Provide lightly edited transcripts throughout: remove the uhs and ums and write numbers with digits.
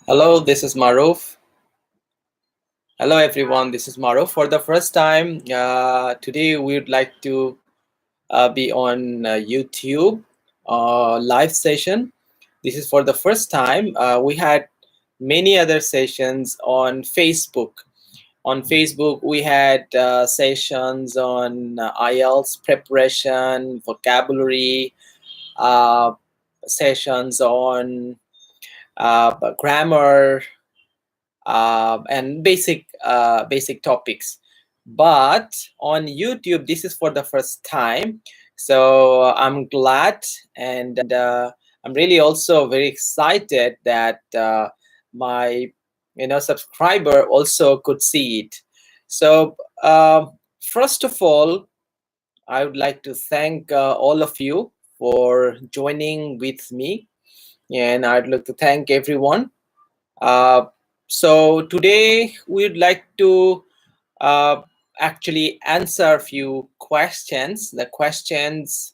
Hello, this is Maruf. Hello, everyone. This is Maruf. For the first time, today we would like to be on YouTube live session. This is for the first time. We had many other sessions on Facebook. On Facebook, we had sessions on Ielts preparation, vocabulary, uh, sessions on grammar, and basic topics. But on YouTube, this is for the first time, so I'm glad, and I'm really also very excited that my subscriber also could see it. So first of all, I would like to thank all of you for joining with me, and I'd like to thank everyone. uh, so today we'd like to uh, actually answer a few questions. The questions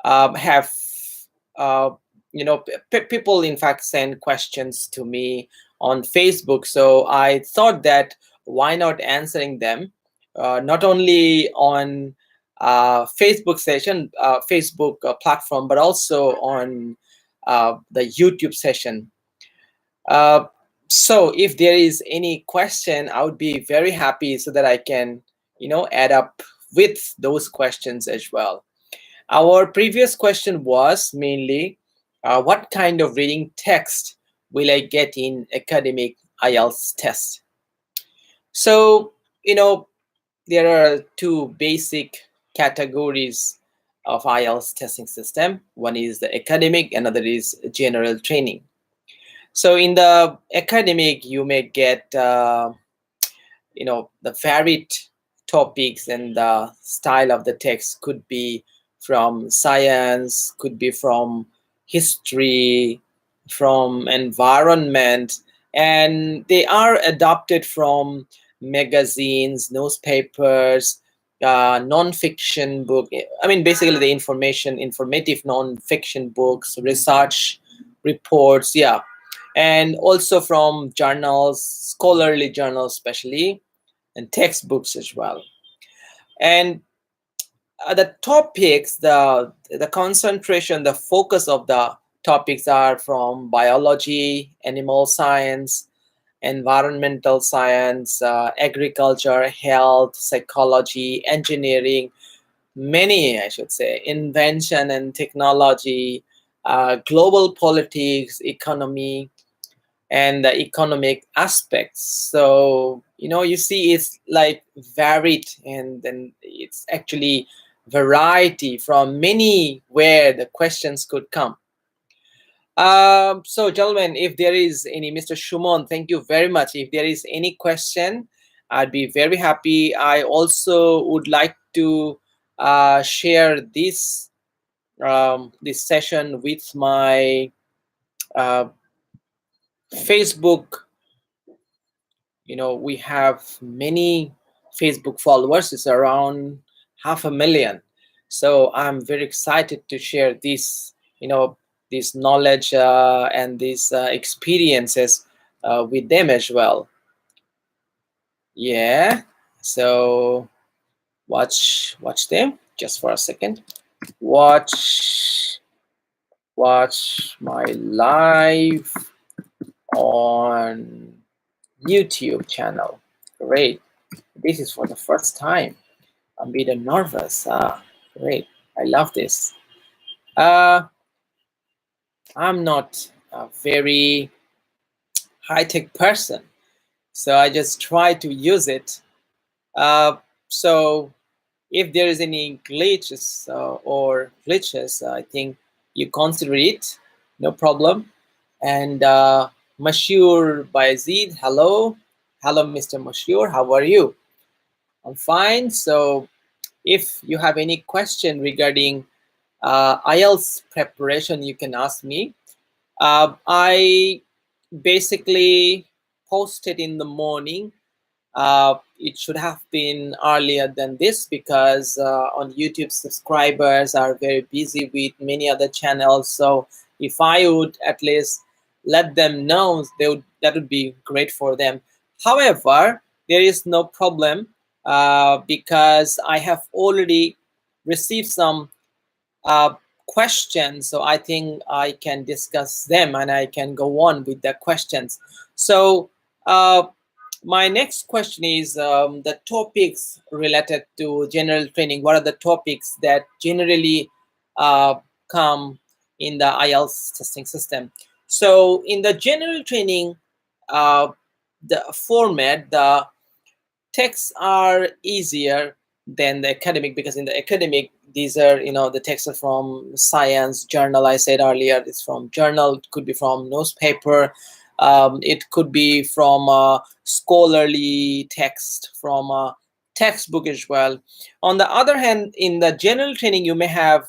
have, uh, people in fact send questions to me on Facebook. So I thought that why not answering them, not only on Facebook platform, but also on the YouTube session. uh, so if there is any question, I would be very happy so that I can, add up with those questions as well. Our previous question was mainly, what kind of reading text will I get in academic IELTS test? So, there are two basic categories of IELTS testing system. One is the academic, another is general training. So in the academic, you may get the varied topics, and the style of the text could be from science, could be from history, from environment, and they are adopted from magazines, newspapers, non-fiction book. I mean, basically the informative non-fiction books, research reports, yeah, and also from journals, scholarly journals especially, and textbooks as well. And the topics, the concentration, the focus of the topics are from biology, animal science, environmental science, agriculture, health, psychology, engineering, many, I should say, invention and technology, global politics, economy, and the economic aspects. So you see it's like varied, and then it's actually variety from many where the questions could come. So gentlemen, if there is any, Mr. Shumon, thank you very much. If there is any question, I'd be very happy. I also would like to share this session with my uh, Facebook. We have many Facebook followers. It's around 500,000. So I'm very excited to share this knowledge and these experiences with them as well. Yeah. So watch them just for a second. Watch my live on YouTube channel. Great. This is for the first time. I'm a bit nervous. Great. I love this. I'm not a very high-tech person, so I just try to use it. So if there is any glitches I think you consider it, no problem. And Mashur Bayazid, hello. Hello, Mr. Mashur. How are you? I'm fine. So if you have any question regarding IELTS preparation, you can ask me. I basically posted in the morning. It should have been earlier than this because on YouTube, subscribers are very busy with many other channels. So if I would at least let them know, that would be great for them. However, there is no problem, because I have already received some uh, questions, so I think I can discuss them and I can go on with the questions. So my next question is, the topics related to general training. What are the topics that generally uh, come in the IELTS testing system? So in the general training, uh, the format, the texts are easier than the academic, because in the academic, these are, the texts are from science journal. I said earlier, it's from journal, it could be from newspaper, it could be from a scholarly text, from a textbook as well. On the other hand, in the general training, you may have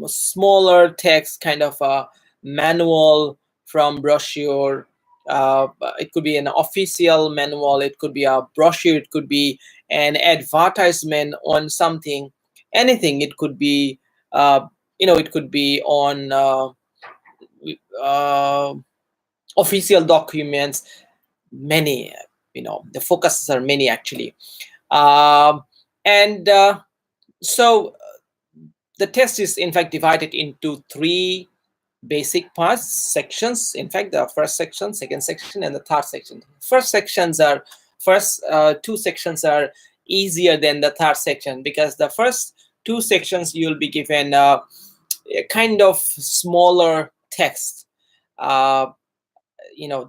smaller text, kind of a manual from brochure. It could be an official manual, it could be a brochure, it could be an advertisement on something, anything. It could be, it could be on uh, official documents. Many, the focuses are many actually. Um, and so the test is in fact divided into three basic parts, sections. In fact, the first section, second section, and the third section. First two sections are easier than the third section, because the first two sections you'll be given a kind of smaller text. uh,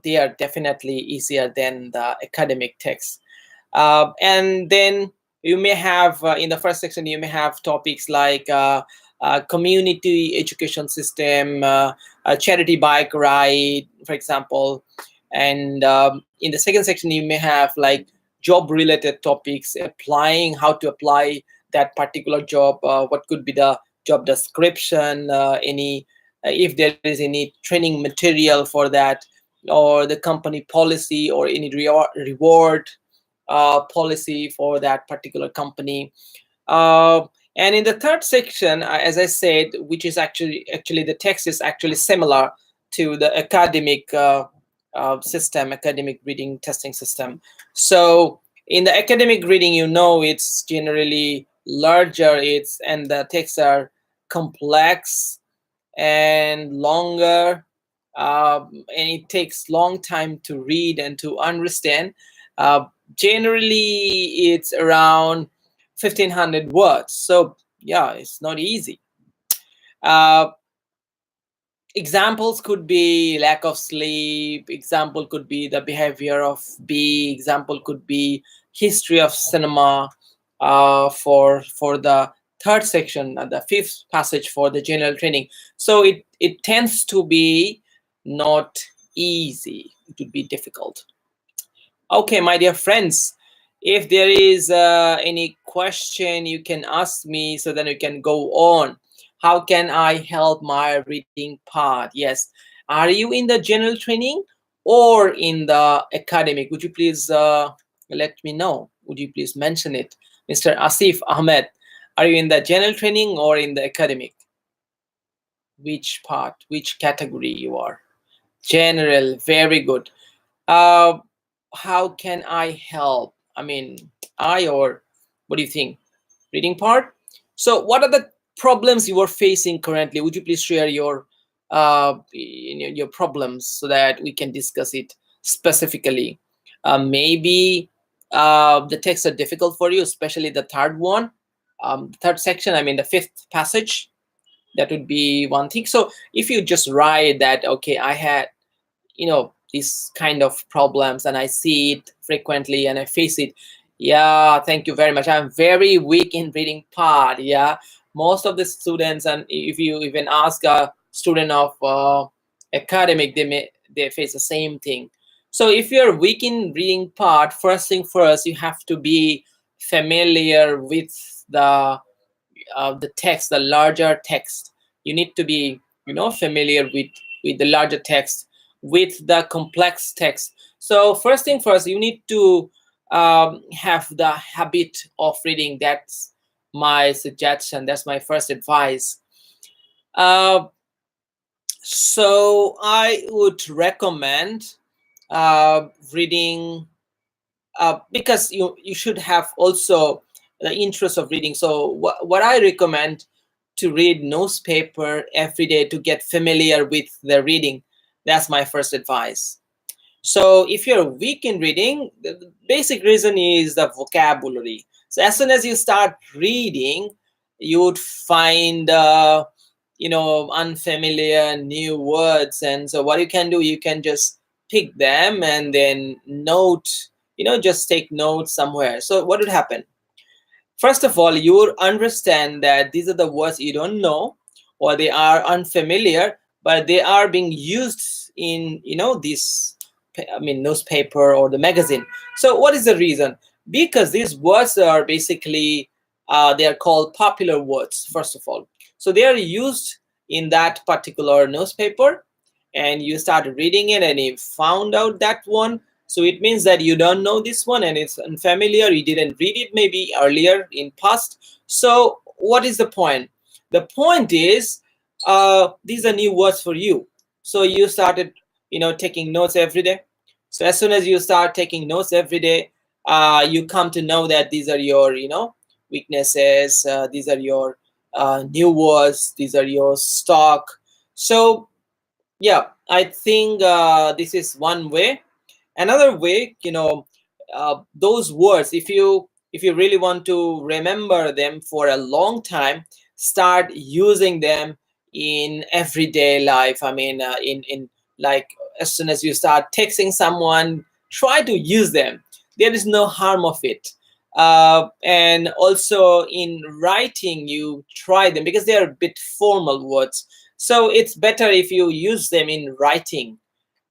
they are definitely easier than the academic text. And then you may have, in the first section, you may have topics like community education system, a charity bike ride, for example. And in the second section, you may have like job related topics, applying, how to apply that particular job, what could be the job description, any if there is any training material for that, or the company policy, or any reward policy for that particular company. Uh, and in the third section, as I said, which is actually the text is actually similar to the academic system, academic reading testing system. So in the academic reading, it's generally larger, and the texts are complex and longer, and it takes long time to read and to understand. Generally, it's around 1,500 words. So yeah, it's not easy. Uh, Examples could be lack of sleep. Example could be the behavior of bee. Example could be history of cinema. For the third section, the fifth passage for the general training. So it tends to be not easy. It would be difficult. Okay, my dear friends, if there is any question, you can ask me, so then we can go on. How can I help my reading part? Yes. Are you in the general training or in the academic? Would you please let me know? Would you please mention it? Mr. Asif Ahmed, are you in the general training or in the academic? Which part, which category you are? General, very good. uh, how can I help? I mean, I or what do you think? Reading part. So, what are the problems you are facing currently? Would you please share your problems, so that we can discuss it specifically? Maybe the texts are difficult for you, especially the third one, the third section. I mean, the fifth passage. That would be one thing. So, if you just write that, okay, I had these kind of problems and I see it frequently and I face it. Yeah, thank you very much. I'm very weak in reading part. Yeah, most of the students, and if you even ask a student of academic, they face the same thing. So if you're weak in reading part, first thing first, you have to be familiar with the text, the larger text. You need to be familiar with the larger text, with the complex text. So first thing first, you need to have the habit of reading. That's my suggestion, that's my first advice. uh, So I would recommend reading, because you should have also the interest of reading. So what I recommend, to read newspaper every day to get familiar with the reading. That's my first advice. So if you're weak in reading, the basic reason is the vocabulary. So as soon as you start reading, you would find unfamiliar new words, and so what you can do, you can just pick them and then note, just take notes somewhere. So what would happen? First of all, you will understand that these are the words you don't know, or they are unfamiliar, but they are being used in this, newspaper or the magazine. So what is the reason? Because these words are basically, they are called popular words. First of all, so they are used in that particular newspaper, and you started reading it and you found out that one. So it means that you don't know this one and it's unfamiliar. You didn't read it maybe earlier in past. So what is the point? The point is, these are new words for you. So you started, taking notes every day. So as soon as you start taking notes every day, you come to know that these are your, weaknesses. These are your new words. These are your stock. So yeah, I think this is one way. Another way, those words, if you really want to remember them for a long time, start using them in everyday life. I mean, in like, as soon as you start texting someone, try to use them. There is no harm of it. And also in writing, you try them because they are a bit formal words. So it's better if you use them in writing.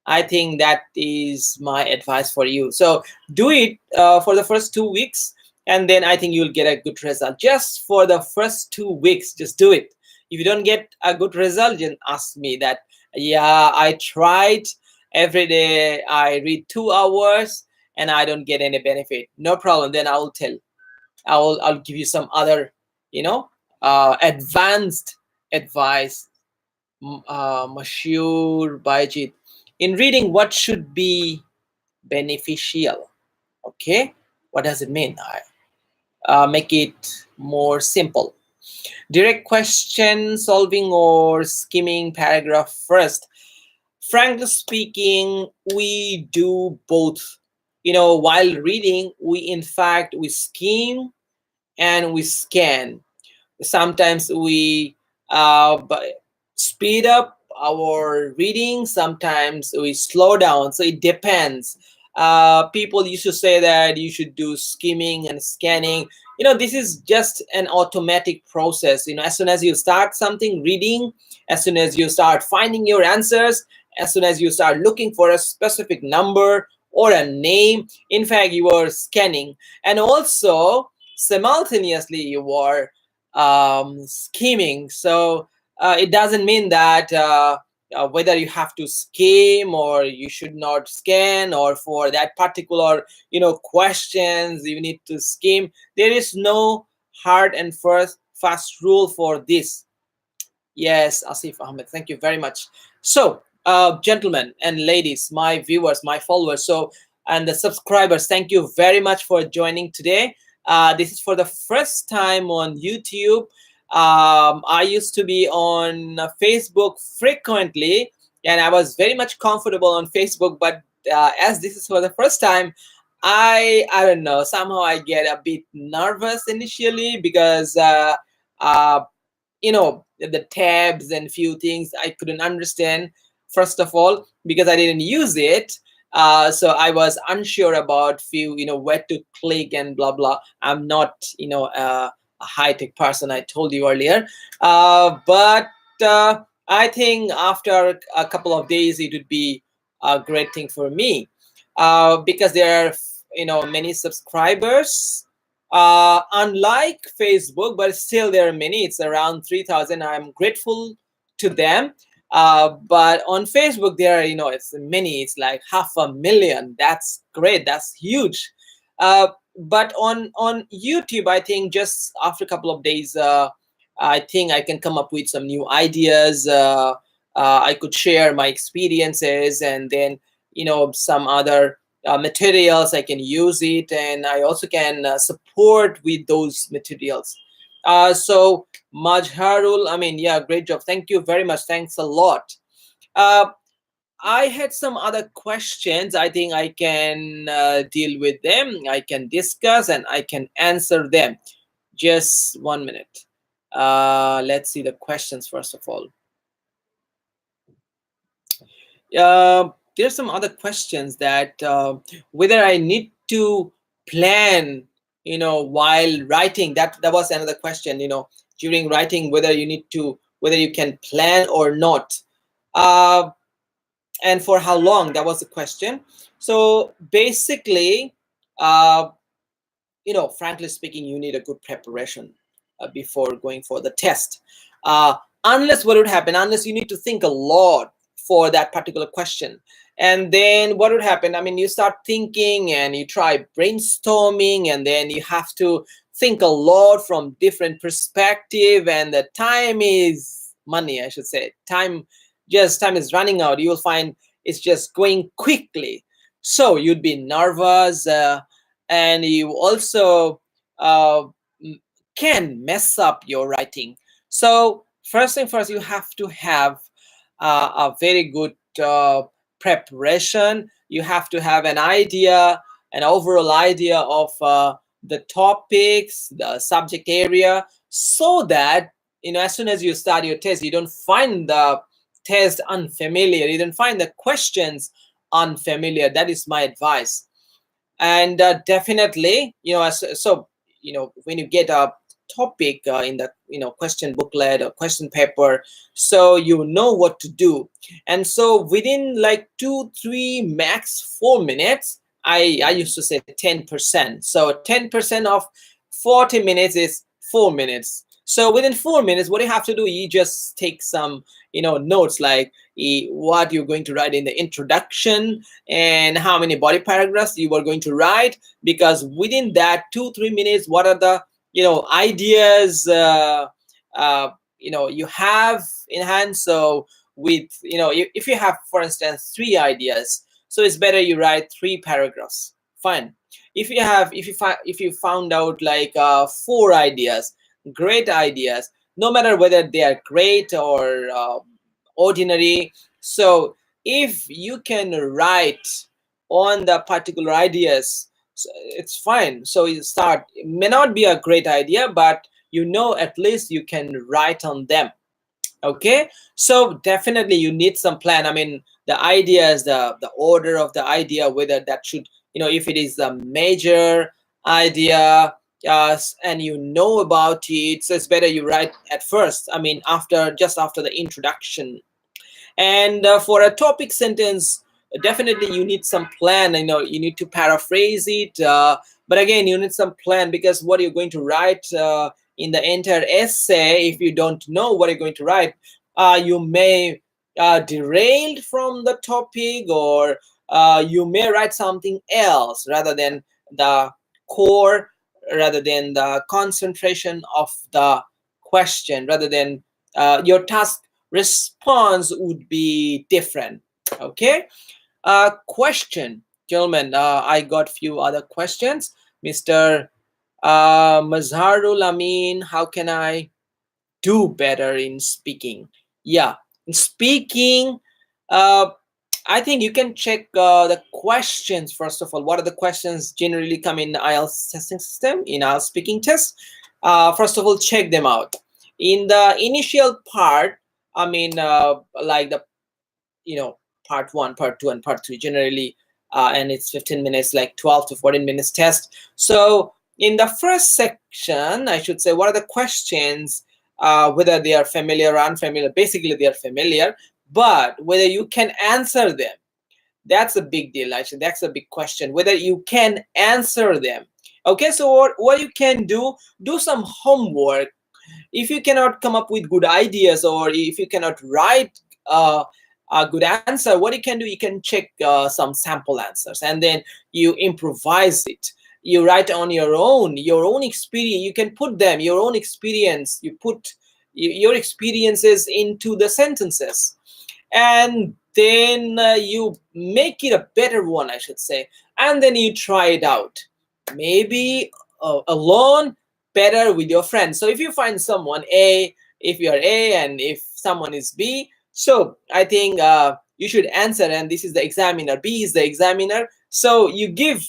I think that is my advice for you. So do it for the first 2 weeks, and then I think you'll get a good result. Just for the first 2 weeks, just do it. If you don't get a good result, then ask me that. Yeah, I tried every day. I read 2 hours and I don't get any benefit. No problem. Then I will tell. I'll give you some other, you know, advanced advice. Mashur Baijit. In reading, what should be beneficial? Okay, what does it mean? Make it more simple. Direct question solving or skimming paragraph first? Frankly speaking, we do both. While reading, we skim and we scan. Sometimes we speed up our reading, sometimes we slow down, so it depends. People used to say that you should do skimming and scanning. This is just an automatic process. As soon as you start something reading, as soon as you start finding your answers, as soon as you start looking for a specific number or a name, in fact you are scanning. And also simultaneously you are scheming. So it doesn't mean that whether you have to scheme or you should not scan, or for that particular questions you need to scheme. There is no hard and fast rule for this. Yes, Asif Ahmed, thank you very much. So, gentlemen and ladies, my viewers, my followers, and the subscribers, thank you very much for joining today. This is for the first time on YouTube. I used to be on Facebook frequently, and I was very much comfortable on Facebook. But as this is for the first time, I don't know. Somehow I get a bit nervous initially because the tabs and few things I couldn't understand, first of all, because I didn't use it. So I was unsure about few, where to click and blah blah. I'm not a high-tech person, I told you earlier. But I think after a couple of days it would be a great thing for me, because there are many subscribers, unlike Facebook, but still there are many. It's around 3,000. I'm grateful to them. But on Facebook, there are, it's many. It's like 500,000. That's great. That's huge. But on YouTube, I think just after a couple of days, I think I can come up with some new ideas. I could share my experiences, and then some other materials I can use it, and I also can support with those materials. So Majharul, I mean, yeah, great job. Thank you very much. Thanks a lot. Uh, I had some other questions. I think I can deal with them. I can discuss and I can answer them. Just 1 minute. Let's see the questions first of all. There's some other questions that whether I need to plan, while writing. That was another question. During writing, whether you can plan or not. Uh, and for how long, that was the question. So basically, uh, frankly speaking, you need a good preparation before going for the test. Unless what would happen, unless you need to think a lot for that particular question. And then what would happen? I mean, you start thinking and you try brainstorming, and then you have to think a lot from different perspective, and the time is money, I should say. Time is running out. You will find it's just going quickly. So you'd be nervous. And you also uh, can mess up your writing. So first thing first, you have to have a very good preparation. You have to have an overall idea of the topics, the subject area, so that as soon as you start your test, you don't find the test unfamiliar. You don't find the questions unfamiliar. That is my advice. And definitely, when you get a topic in the question booklet or question paper, so you know what to do. And so within like 2 3 max 4 minutes, I used to say 10%. So 10% of 40 minutes is 4 minutes. So within 4 minutes, what you have to do, you just take some notes, like what you're going to write in the introduction and how many body paragraphs you are going to write, because within that 2 3 minutes, what are the ideas you have in hand. So with if you have, for instance, 3 ideas, so it's better you write 3 paragraphs. Fine. If you found out like 4 ideas, great ideas, no matter whether they are great or ordinary. So if you can write on the particular ideas, so it's fine. So you start. It may not be a great idea, but at least you can write on them. Okay. So definitely you need some plan. I mean, the idea is the order of the idea, whether that should, if it is a major idea, and about it, so it's better you write at first. I mean, after the introduction. And for a topic sentence, definitely you need some plan. You need to paraphrase it. But again, you need some plan, because what you're going to write in the entire essay, if you don't know what you're going to write, you may derail from the topic, or you may write something else rather than the core, rather than the concentration of the question, rather than your task response would be different. Okay. Question, gentlemen. I got few other questions. Mr. Mazharul Amin, how can I do better in speaking? Yeah, in speaking, uh, I think you can check the questions first of all. What are the questions generally come in IELTS testing system, in IELTS speaking test? First of all, check them out. In the initial part, I mean, like the part 1, part 2, and part 3 generally, and it's 15 minutes, like 12 to 14 minutes test. So in the first section, I should say, what are the questions, whether they are familiar or unfamiliar. Basically they are familiar, but whether you can answer them, that's a big deal. Actually, that's a big question, whether you can answer them. Okay, so what you can do some homework. If you cannot come up with good ideas, or if you cannot write a good answer, what you can do, you can check some sample answers, and then you improvise it. You write on your own experience. You can put them, your own experience, you put your experiences into the sentences. and then you make it a better one, I should say, and then you try it out, maybe alone, better with your friends. So if you find someone A, if you are A, and if someone is B, so I think you should answer, and this is the examiner, B is the examiner, so you give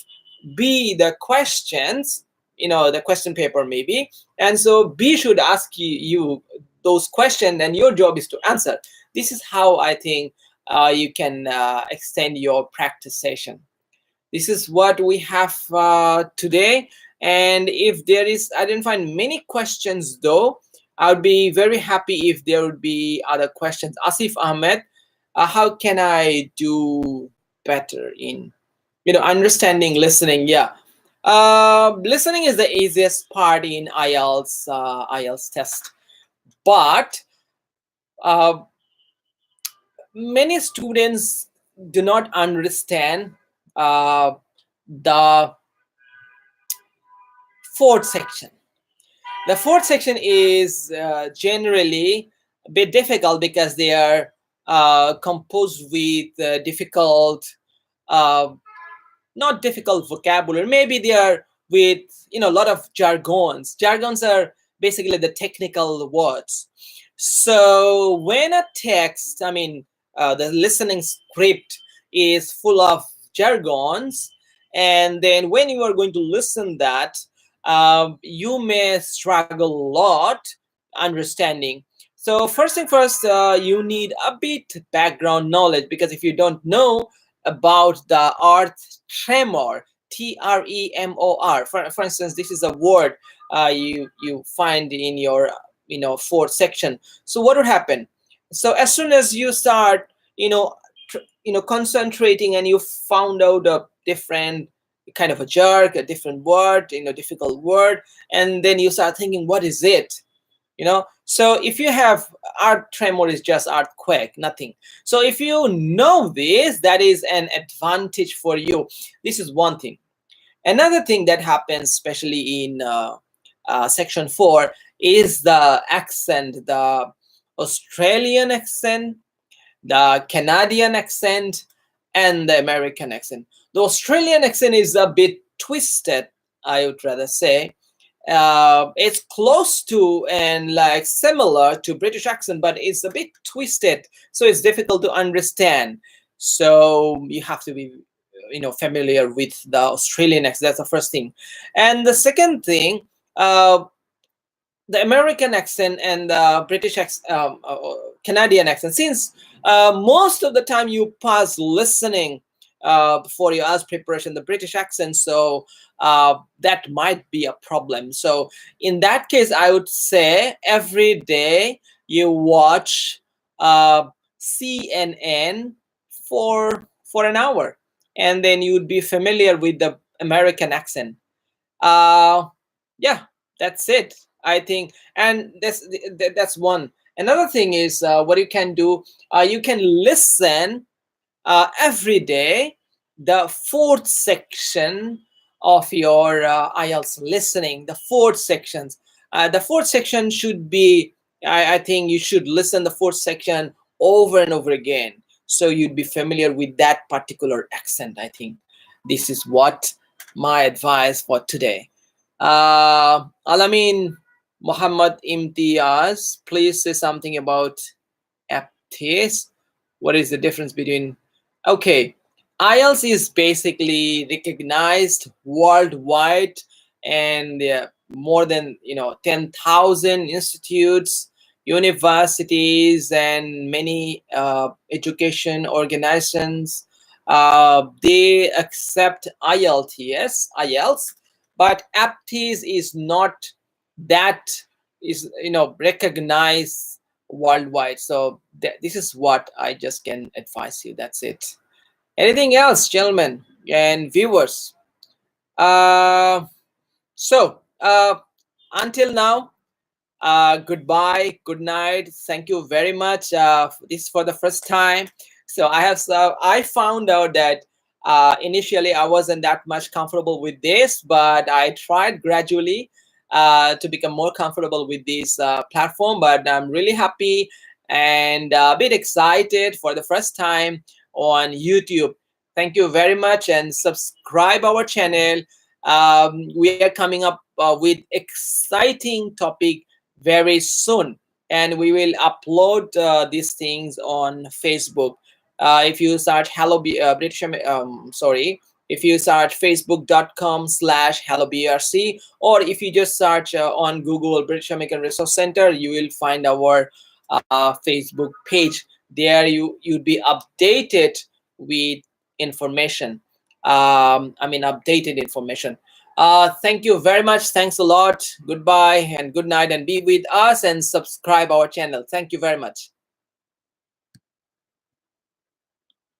B the questions, the question paper maybe, and so B should ask you those questions, and your job is to answer. This is how I think you can extend your practice session. This is what we have today. And if there is, I didn't find many questions though. I would be very happy if there would be other questions. Asif Ahmed, how can I do better in understanding listening? Yeah, listening is the easiest part in IELTS test, but uh, many students do not understand uh, the fourth section. The fourth section is generally a bit difficult because they are composed with difficult, uh, not difficult vocabulary. Maybe they are with a lot of jargons. Jargons are basically the technical words. So when a text, I mean, the listening script is full of jargons, and then when you are going to listen that, you may struggle a lot understanding. So first thing first, you need a bit background knowledge, because if you don't know about the earth tremor, tremor, for instance, this is a word you find in your fourth section. So what would happen? So as soon as you start concentrating, and you found out a different kind of a jerk, a different word, difficult word, and then you start thinking, what is it? So if you have earth tremor, is just earthquake, nothing. So if you know this, that is an advantage for you. This is one thing. Another thing that happens, especially in section 4, is the accent, the Australian accent, the Canadian accent, and the American accent. The Australian accent is a bit twisted, I would rather say. It's close to and like similar to British accent, but it's a bit twisted, so it's difficult to understand. So you have to be familiar with the Australian accent. That's the first thing. And the second thing, the American accent and the Canadian accent. Since most of the time you pass listening before you ask preparation, the British accent, so that might be a problem. So in that case, I would say every day you watch CNN for an hour, and then you would be familiar with the American accent. uh yeah, that's it, I think. And that's one. Another thing is, what you can do, you can listen every day the fourth section of your IELTS listening. The fourth sections, the fourth section should be, I think you should listen the fourth section over and over again, so you'd be familiar with that particular accent. I think this is what my advice for today. Alamin Muhammad Imtiaz, please say something about aptis. What is the difference between? Okay, IELTS is basically recognized worldwide, and more than 10,000 institutes, universities, and many education organizations. They accept IELTS, but aptis is not that is recognized worldwide. So this is what I just can advise you. That's it. Anything else, gentlemen and viewers? uh so until now, goodbye, good night, thank you very much. This is for the first time, so I found out that initially I wasn't that much comfortable with this, but I tried gradually to become more comfortable with this platform. But I'm really happy and a bit excited for the first time on YouTube. Thank you very much, and subscribe our channel. We are coming up with exciting topic very soon, and we will upload these things on Facebook. If you search hello British sorry, if you search facebook.com/hello brc, or if you just search on Google British American Resource Center, you will find our Facebook page. There you'd be updated with information. Updated information. Thank you very much. Thanks a lot. Goodbye and good night, and be with us and subscribe our channel. Thank you very much.